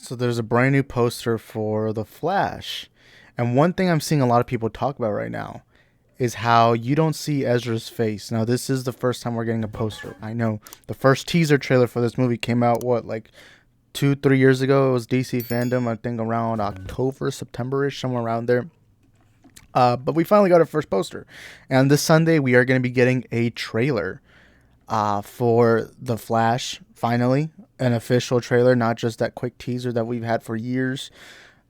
So there's a brand new poster for The Flash. And one thing I'm seeing a lot of people talk about right now is how you don't see Ezra's face. Now, this is the first time we're getting a poster. I know the first teaser trailer for this movie came out, what, like 2, 3 years ago? It was DC Fandom, I think around October, September-ish, somewhere around there. But we finally got our first poster. And this Sunday, we are going to be getting a trailer for The Flash, finally. An official trailer, not just that quick teaser that we've had for years.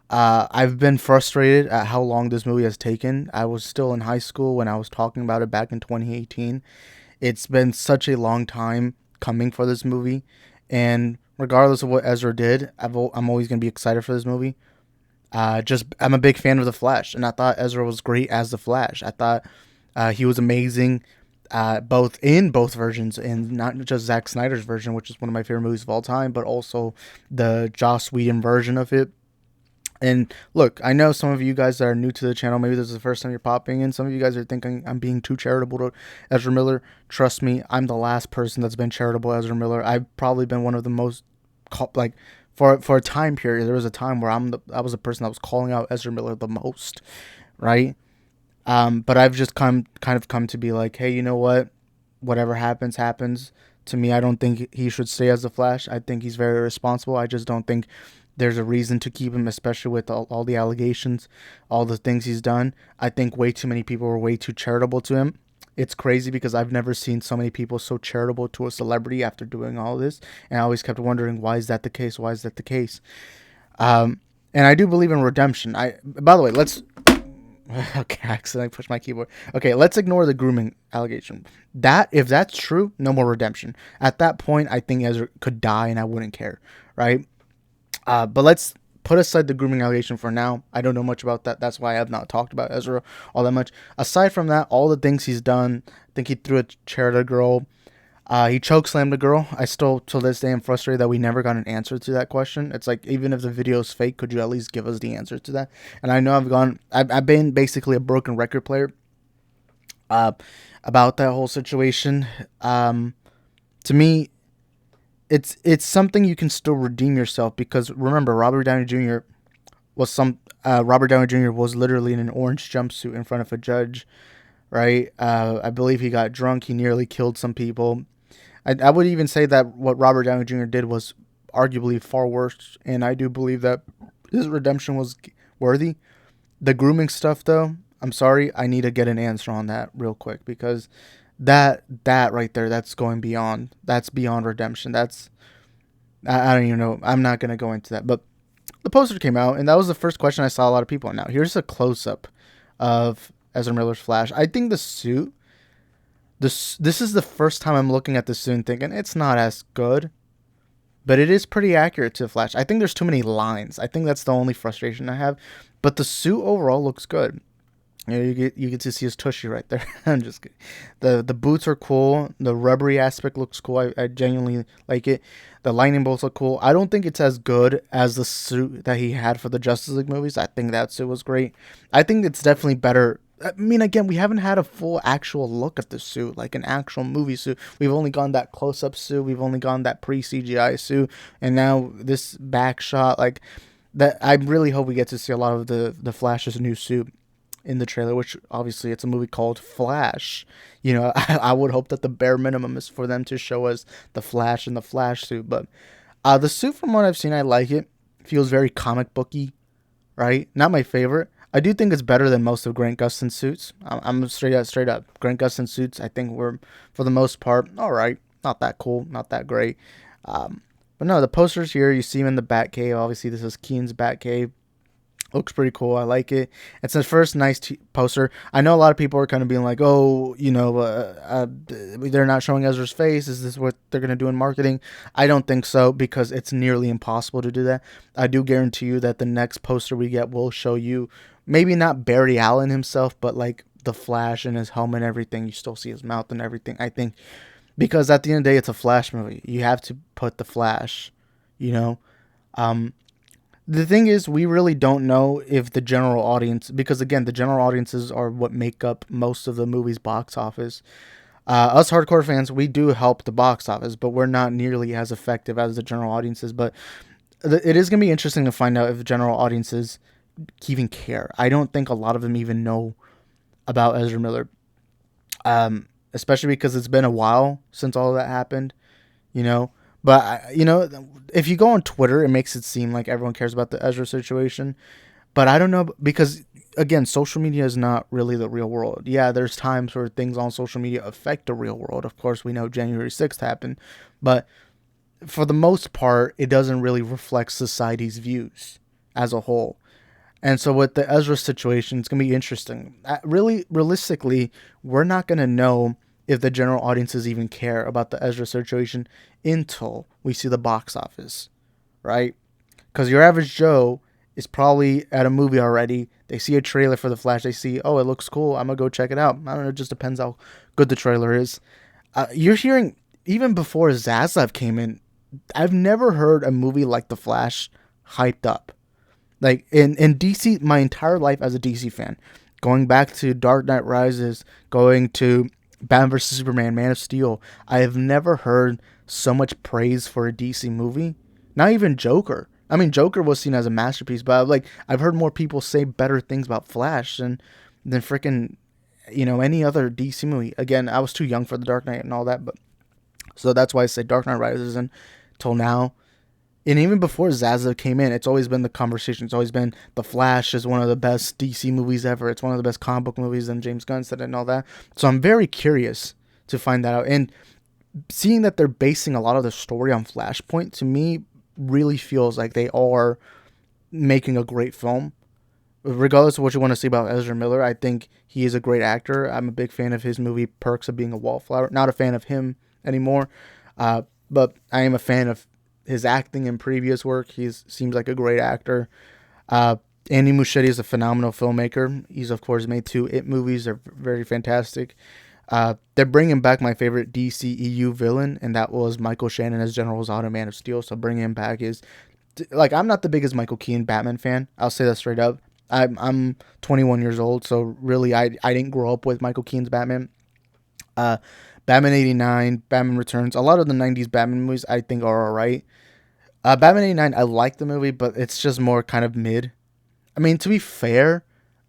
I've been frustrated at how long this movie has taken. I was still in high school when I was talking about it back in 2018. It's been such a long time coming for this movie. And regardless of what Ezra did, I'm always going to be excited for this movie. I'm a big fan of The Flash, and I thought Ezra was great as The Flash. I thought he was amazing, both in both versions, and not just Zack Snyder's version, which is one of my favorite movies of all time, but also the Joss Whedon version of it. And look, I know some of you guys that are new to the channel, maybe this is the first time you're popping in. Some of you guys are thinking I'm being too charitable to Ezra Miller. Trust me, I'm the last person that's been charitable to Ezra Miller. I've probably been one of the most, like, for a time period, there was a time where I was a person that was calling out Ezra Miller the most, right? But I've just kind of come to be like, hey, you know what? Whatever happens, happens. To me, I don't think he should stay as the Flash. I think he's very responsible. I just don't think there's a reason to keep him, especially with all the allegations, all the things he's done. I think way too many people were way too charitable to him. It's crazy because I've never seen so many people so charitable to a celebrity after doing all this. And I always kept wondering, why is that the case? Why is that the case? And I do believe in redemption. By the way, let's... Okay, I accidentally pushed my keyboard. Okay, let's ignore the grooming allegation. If that's true, no more redemption. At that point, I think Ezra could die and I wouldn't care, right? But let's put aside the grooming allegation for now. I don't know much about that. That's why I have not talked about Ezra all that much. Aside from that, all the things he's done, I think he threw a chair at a girl. He chokeslammed a girl. I still, to this day, am frustrated that we never got an answer to that question. It's like, even if the video is fake, could you at least give us the answer to that? And I know I've been basically a broken record player about that whole situation. To me, it's something you can still redeem yourself, because remember, Robert Downey Jr. was literally in an orange jumpsuit in front of a judge, right? I believe he got drunk. He nearly killed some people. I would even say that what Robert Downey Jr. did was arguably far worse, and I do believe that his redemption was worthy. The grooming stuff, though, I'm sorry, I need to get an answer on that real quick, because that right there, that's going beyond. That's beyond redemption. I don't even know. I'm not going to go into that. But the poster came out, and that was the first question I saw a lot of people. Now, here's a close-up of Ezra Miller's Flash. I think the suit, this is the first time I'm looking at the suit and thinking it's not as good, but it is pretty accurate to Flash. I think there's too many lines. I think that's the only frustration I have. But the suit overall looks good. You know, you get to see his tushy right there. I'm just kidding. The boots are cool. The rubbery aspect looks cool. I genuinely like it. The lightning bolts look cool. I don't think it's as good as the suit that he had for the Justice League movies. I think that suit was great. I think it's definitely better. I mean, again, we haven't had a full actual look at the suit, like an actual movie suit. We've only gone that close-up suit. We've only gone that pre-CGI suit. And now this back shot, like that. I really hope we get to see a lot of the Flash's new suit in the trailer, which obviously it's a movie called Flash. You know, I would hope that the bare minimum is for them to show us the Flash in the Flash suit. But the suit, from what I've seen, I like it. Feels very comic booky, right? Not my favorite. I do think it's better than most of Grant Gustin's suits. I'm straight up. Grant Gustin's suits, I think, were, for the most part, all right. Not that cool, not that great. But no, the posters here, you see him in the Batcave. Obviously, this is Keaton's Batcave. Looks pretty cool. I like it. It's the first nice poster. I know a lot of people are kind of being like, oh, you know, they're not showing Ezra's face. Is this what they're going to do in marketing? I don't think so, because it's nearly impossible to do that. I do guarantee you that the next poster we get will show you, maybe not Barry Allen himself, but like the Flash and his helmet and everything. You still see his mouth and everything. I think, because at the end of the day, it's a Flash movie. You have to put the Flash, you know. The thing is, we really don't know if the general audience, because again, the general audiences are what make up most of the movie's box office. Us hardcore fans, we do help the box office, but we're not nearly as effective as the general audiences. But it is going to be interesting to find out if general audiences even care. I don't think a lot of them even know about Ezra Miller, especially because it's been a while since all of that happened, you know. But if you go on Twitter, it makes it seem like everyone cares about the Ezra situation. But I don't know, because again, social media is not really the real world. Yeah, there's times where things on social media affect the real world. Of course, we know January 6th happened, but for the most part, it doesn't really reflect society's views as a whole. And so with the Ezra situation, it's going to be interesting. Really, realistically, we're not going to know if the general audiences even care about the Ezra situation until we see the box office, right? Because your average Joe is probably at a movie already. They see a trailer for The Flash. They see, oh, it looks cool. I'm going to go check it out. I don't know. It just depends how good the trailer is. You're hearing, even before Zaslav came in, I've never heard a movie like The Flash hyped up. Like in DC, my entire life as a DC fan, going back to Dark Knight Rises, going to Batman vs Superman, Man of Steel, I have never heard so much praise for a DC movie. Not even Joker. I mean, Joker was seen as a masterpiece, but I've heard more people say better things about Flash than freaking any other DC movie. Again, I was too young for the Dark Knight and all that, but so that's why I say Dark Knight Rises until now. And even before Zaza came in, it's always been the conversation. It's always been The Flash is one of the best DC movies ever. It's one of the best comic book movies, and James Gunn said it and all that. So I'm very curious to find that out. And seeing that they're basing a lot of the story on Flashpoint, to me, really feels like they are making a great film. Regardless of what you want to say about Ezra Miller, I think he is a great actor. I'm a big fan of his movie Perks of Being a Wallflower. Not a fan of him anymore, but I am a fan of his acting in previous work. He seems like a great actor. Andy Muschietti is a phenomenal filmmaker. He's, of course, made 2 It movies. They're very fantastic. They're bringing back my favorite DCEU villain, and that was Michael Shannon as General Zod, Man of Steel. So bringing him back is... I'm not the biggest Michael Keaton Batman fan. I'll say that straight up. I'm 21 years old, so really I didn't grow up with Michael Keaton's Batman. Batman 89, Batman Returns, a lot of the 90s Batman movies I think are alright. Batman 89, I like the movie, but it's just more kind of mid. I mean, to be fair,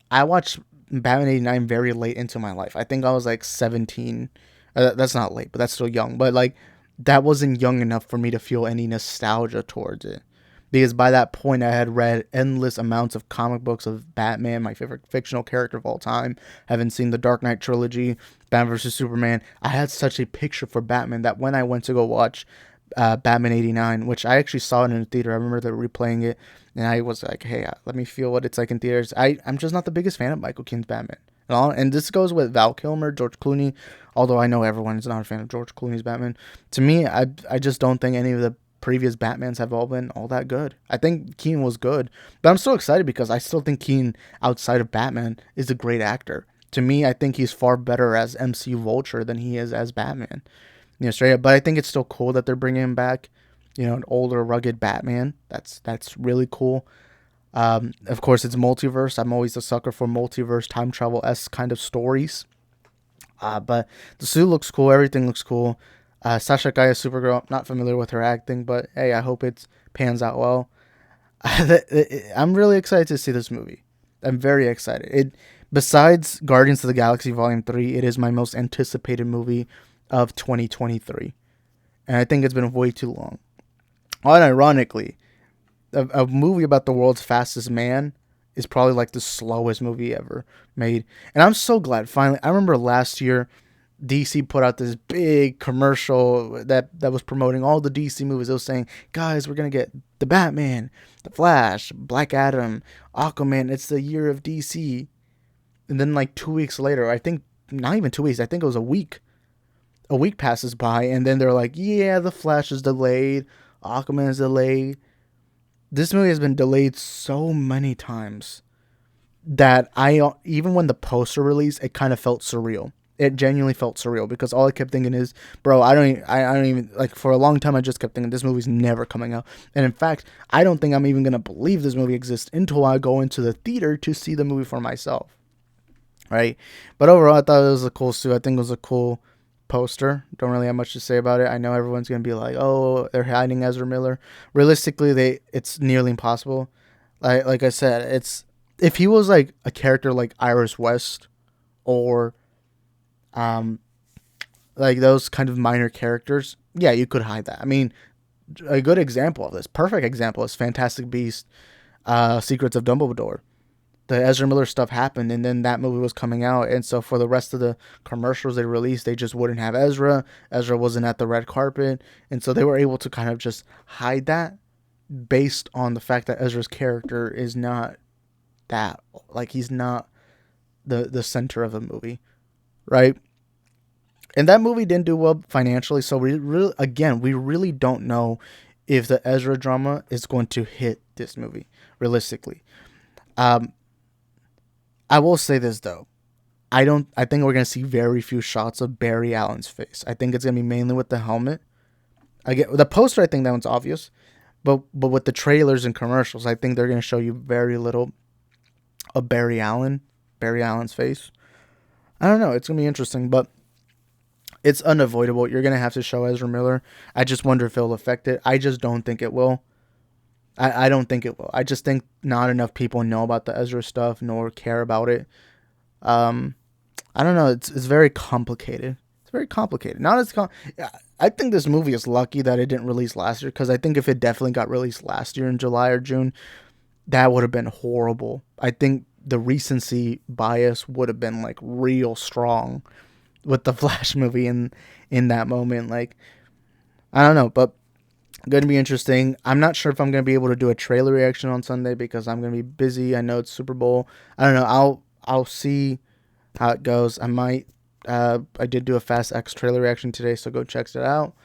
I watched Batman 89 very late into my life. I think I was like 17. That's not late, but that's still young. But that wasn't young enough for me to feel any nostalgia towards it. Because by that point, I had read endless amounts of comic books of Batman, my favorite fictional character of all time. Having seen the Dark Knight trilogy, Batman vs. Superman, I had such a picture for Batman that when I went to go watch Batman 89, which I actually saw it in the theater, I remember they were replaying it, and I was like, hey, let me feel what it's like in theaters. I'm just not the biggest fan of Michael Keaton's Batman. And this goes with Val Kilmer, George Clooney, although I know everyone is not a fan of George Clooney's Batman. To me, I just don't think any of the previous Batmans have all been all that good. I think Keaton was good, but I'm so excited because I still think Keaton, outside of Batman, is a great actor. To me, I think he's far better as MCU Vulture than he is as Batman. Straight up. But I think it's still cool that they're bringing him back. An older, rugged Batman. That's really cool. Of course, it's multiverse. I'm always a sucker for multiverse, time travel-esque kind of stories. But the suit looks cool. Everything looks cool. Sasha Kaya Supergirl, not familiar with her acting, but hey, I hope it pans out well. I'm really excited to see this movie. I'm very excited. Besides Guardians of the Galaxy Volume 3, it is my most anticipated movie of 2023. And I think it's been way too long. Unironically, a movie about the world's fastest man is probably like the slowest movie ever made. And I'm so glad finally. I remember last year DC put out this big commercial that was promoting all the DC movies. It was saying, guys, we're going to get the Batman, the Flash, Black Adam, Aquaman. It's the year of DC. And then 2 weeks later, I think not even 2 weeks, I think it was a week. A week passes by and then they're like, yeah, the Flash is delayed. Aquaman is delayed. This movie has been delayed so many times that even when the poster released, it kind of felt surreal. It genuinely felt surreal because all I kept thinking is, bro, I don't even for a long time I just kept thinking this movie's never coming out. And in fact, I don't think I'm even going to believe this movie exists until I go into the theater to see the movie for myself. Right? But overall, I thought it was a cool suit. I think it was a cool poster. Don't really have much to say about it. I know everyone's gonna be like, "Oh, they're hiding Ezra Miller." Realistically, it's nearly impossible. Like I said, it's if he was like a character like Iris West or like those kind of minor characters, yeah, you could hide that. I mean, a good example of this, perfect example, is Fantastic Beasts, Secrets of Dumbledore. The Ezra Miller stuff happened, and then that movie was coming out, and so for the rest of the commercials they released, they just wouldn't have Ezra. Ezra wasn't at the red carpet, and so they were able to kind of just hide that based on the fact that Ezra's character is not that, like, he's not the center of the movie, right? And that movie didn't do well financially, so we really don't know if the Ezra drama is going to hit this movie realistically. I will say this though, I think we're gonna see very few shots of Barry Allen's face. I think it's gonna be mainly with the helmet. I get the poster. I think that one's obvious, but with the trailers and commercials, I think they're gonna show you very little of Barry Allen's face. I don't know. It's gonna be interesting, but it's unavoidable. You're gonna have to show Ezra Miller. I just wonder if it'll affect it. I just don't think it will. I don't think it will. I just think not enough people know about the Ezra stuff nor care about it. I don't know. It's very complicated. It's very complicated. I think this movie is lucky that it didn't release last year, because I think if it definitely got released last year in July or June, that would have been horrible. I think the recency bias would have been like real strong with the Flash movie in that moment. Like, I don't know, but going to be interesting. I'm not sure if I'm going to be able to do a trailer reaction on Sunday because I'm going to be busy. I know it's Super Bowl. I don't know. I'll see how it goes. I might. I did do a Fast X trailer reaction today, so go check it out.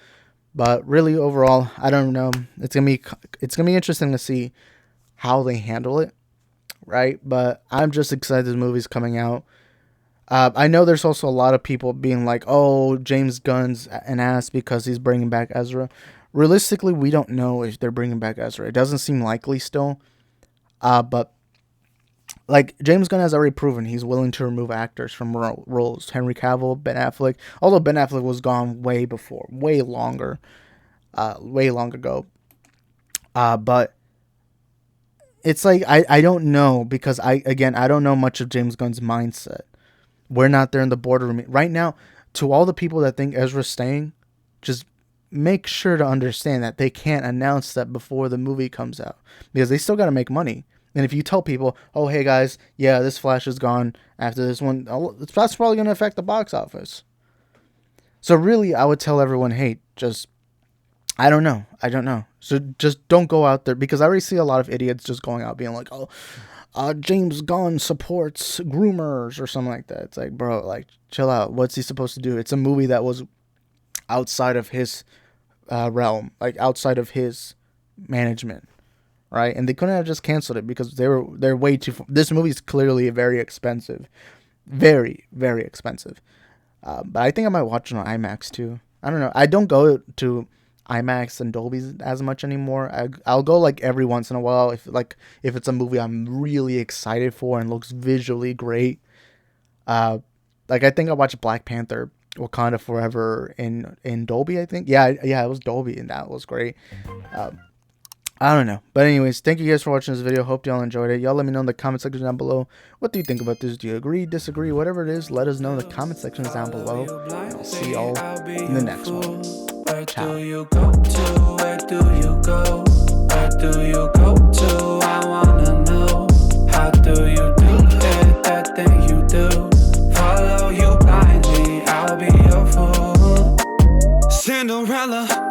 But really, overall, I don't know. It's gonna be interesting to see how they handle it, right? But I'm just excited this movie's coming out. I know there's also a lot of people being like, "Oh, James Gunn's an ass because he's bringing back Ezra." Realistically, we don't know if they're bringing back Ezra. It doesn't seem likely still. But like James Gunn has already proven he's willing to remove actors from roles. Henry Cavill, Ben Affleck. Although Ben Affleck was gone way long ago. But it's like I don't know, because I don't know much of James Gunn's mindset. We're not there in the boardroom right now. To all the people that think Ezra's staying, just make sure to understand that they can't announce that before the movie comes out, because they still got to make money. And if you tell people, "Oh, hey guys, yeah, this Flash is gone after this one," that's probably going to affect the box office. So really, I would tell everyone, hey, just, I don't know. So just don't go out there, because I already see a lot of idiots just going out being like, "Oh, James Gunn supports groomers," or something like that. It's like, bro, like, chill out. What's he supposed to do? It's a movie that was outside of his realm, like outside of his management, right? And they couldn't have just canceled it because they're way too. This movie is clearly very expensive, very expensive. But I think I might watch it on IMAX too. I don't know. I don't go to IMAX and Dolby's as much anymore. I'll go like every once in a while if it's a movie I'm really excited for and looks visually great. Like I think I watched Black Panther Wakanda Forever in Dolby, I think. Yeah, it was Dolby, and that was great. I don't know. But anyways, thank you guys for watching this video. Hope y'all enjoyed it. Y'all let me know in the comment section down below. What do you think about this? Do you agree, disagree, whatever it is? Let us know in the comment sections down below. And I'll see y'all in the next one. Ciao. Where do you go to? Where do you go? Where do you go to? I wanna know. How do you do it? That thing you do. Follow you blindly, I'll be your fool. Cinderella.